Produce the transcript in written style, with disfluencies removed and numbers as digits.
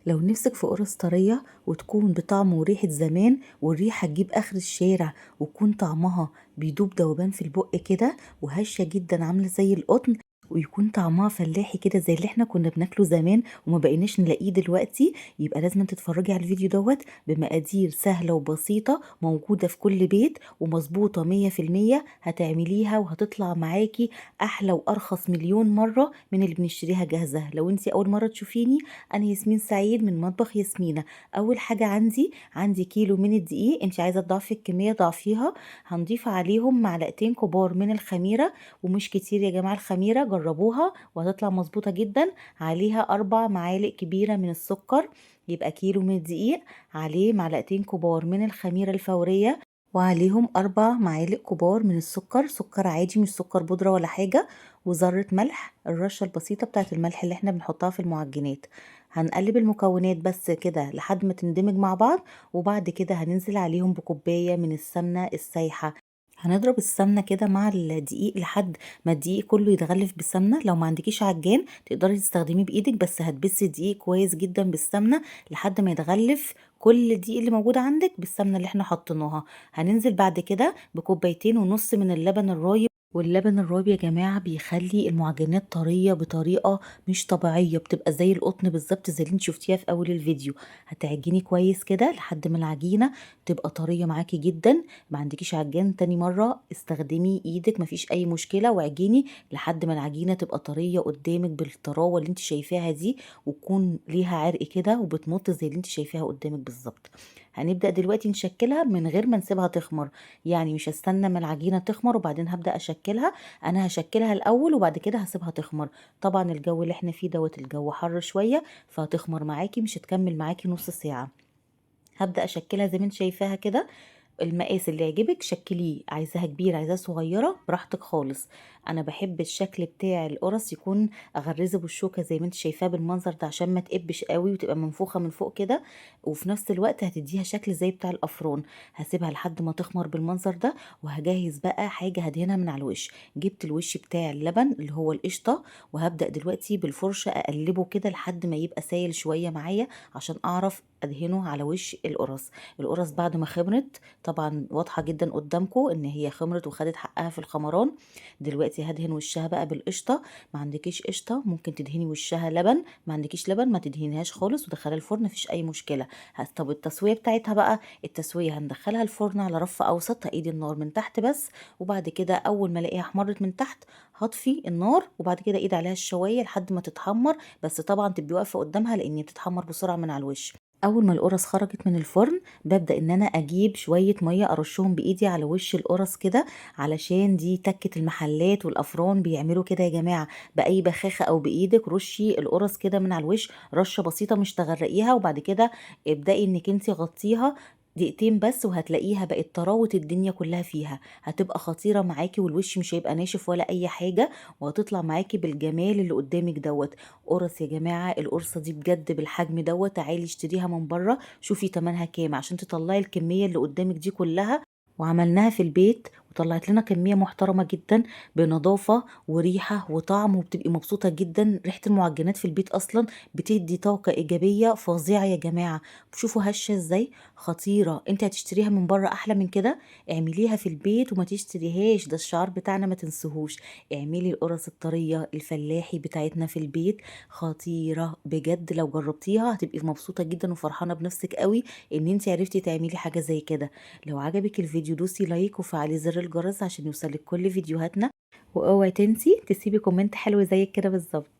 لو نفسك في قرص طرية وتكون بطعم وريحة زمان والريحة تجيب آخر الشارع ويكون طعمها بيدوب دوبان في البق كده وهشة جدا عاملة زي القطن، ويكون طعمها فلاحي كده زي اللي احنا كنا بناكله زمان وما بقيناش نلاقيه دلوقتي، يبقى لازم تتفرجي على الفيديو بمقادير سهلة وبسيطة موجودة في كل بيت ومظبوطة 100%. هتعمليها وهتطلع معاكي أحلى وأرخص مليون مرة من اللي بنشتريها جاهزة. لو انتي أول مرة تشوفيني، انا ياسمين سعيد من مطبخ ياسمينة. اول حاجة عندي كيلو من الدقيق، انت عايزة تضعفي الكمية ضعفيها. هنضيف عليهم معلقتين كبار من الخميرة، ومش كتير يا جماعة الخميرة، جربوها وهتطلع مظبوطة جدا. عليها 4 معالق كبيرة من السكر، يبقى كيلو من الدقيق عليه معلقتين كبار من الخميرة الفورية، وعليهم 4 معالق كبار من السكر، سكر عادي مش سكر بودرة ولا حاجة، وذرة ملح، الرشة البسيطة بتاعت الملح اللي احنا بنحطها في المعجنات. هنقلب المكونات بس كده لحد ما تندمج مع بعض، وبعد كده هننزل عليهم بكوباية من السمنة السايحة. هنضرب السمنة كده مع الدقيق لحد ما الدقيق كله يتغلف بالسمنة. لو ما عندكيش عجان تقدري تستخدميه بايدك، بس هتبسي الدقيق كويس جدا بالسمنة لحد ما يتغلف كل الدقيق اللي موجود عندك بالسمنة اللي احنا حطيناها. هننزل بعد كده ب2.5 كوباية من اللبن الرايب، واللبن الرايب يا جماعة بيخلي المعجنات طرية بطريقة مش طبيعية، بتبقى زي القطن بالظبط زي اللي انت شفتيها في اول الفيديو. هتعجني كويس كده لحد ما العجينة تبقى طرية معاكي جدا. ما عندكيش عجان، تاني مرة استخدمي ايدك مفيش اي مشكلة، وعجيني لحد ما العجينة تبقى طرية قدامك بالطراوة اللي انت شايفاها دي، وتكون ليها عرق كده وبتمط زي اللي انت شايفاها قدامك بالظبط. هنبدأ دلوقتي نشكلها من غير ما نسيبها تخمر، يعني مش هستنى ما العجينة تخمر وبعدين هبدأ أشكلها. أنا هشكلها الأول وبعد كده هسيبها تخمر. طبعا الجو اللي احنا فيه الجو حر شوية، فهتخمر معاكي مش هتكمل معاكي نص ساعة. هبدأ أشكلها زي ما انت شايفاها كده. المقاس اللي يعجبك شكليه، عايزاها كبيرة عايزاها صغيرة براحتك خالص. انا بحب الشكل بتاع القرص يكون اغرزه بالشوكة زي ما انت شايفاه بالمنظر ده، عشان ما تقبش قوي وتبقى منفوخة من فوق كده، وفي نفس الوقت هتديها شكل زي بتاع الافران. هسيبها لحد ما تخمر بالمنظر ده، وهجهز بقى حاجة هدهنها من على الوش. جبت الوش بتاع اللبن اللي هو القشطة، وهبدأ دلوقتي بالفرشة اقلبه كده لحد ما يبقى سايل شوية معايا عشان اعرف ادهنه على وش القرص. القرص بعد ما خمرت طبعا واضحة جدا قدامكم ان هي خمرت وخدت حقها في الخمران. دلوقتي هدهن وشها بقى بالقشطة. ما عندكيش قشطة ممكن تدهني وشها لبن، ما عندكيش لبن ما تدهنيهاش خالص ودخلها الفرن مفيش اي مشكلة. طب التسوية بتاعتها بقى، التسوية هندخلها الفرن على رف اوسط، هقيد النار من تحت بس، وبعد كده اول ما الاقيها احمرت من تحت هطفي النار، وبعد كده ايد عليها الشوايه لحد ما تتحمر، بس طبعا تبقي واقفه قدامها لان بتتحمر بسرعه من على الوش. اول ما القرص خرجت من الفرن ببدأ ان انا اجيب شوية مية ارشهم بايدي على وش القرص كده، علشان دي تكة المحلات والافران بيعملوا كده يا جماعة. باي بخاخة او بايدك رشي القرص كده من على الوش رشة بسيطة مش تغرقيها، وبعد كده ابدأي انك انتي غطيها دقيقتين بس، وهتلاقيها بقت طراوة الدنيا كلها فيها. هتبقى خطيرة معاكي والوش مش هيبقى ناشف ولا اي حاجة، وهتطلع معاكي بالجمال اللي قدامك قرص يا جماعة. القرصة دي بجد بالحجم تعالي اشتريها من بره شوفي تمنها كام عشان تطلعي الكمية اللي قدامك دي كلها. وعملناها في البيت وطلعت لنا كمية محترمة جدا بنظافة وريحة وطعم، وبتبقي مبسوطة جدا. ريحة المعجنات في البيت أصلا بتدي طاقة إيجابية فظيعة يا جماعة. شوفوا هشة ازاي خطيرة. انت هتشتريها من بره أحلى من كده؟ اعمليها في البيت وما تشتريهاش، ده الشعار بتاعنا ما تنسوهوش. اعملي القرص الطرية الفلاحي بتاعتنا في البيت، خطيرة بجد. لو جربتيها هتبقي مبسوطة جدا وفرحانة بنفسك قوي ان انت عرفتي تعملي حاجة زي كده. لو عجبك الفيديو دوسي لايك وفعلي زر الجرس عشان يوصلك كل فيديوهاتنا، واوعي تنسي تسيبي كومنت حلو زي كده بالظبط.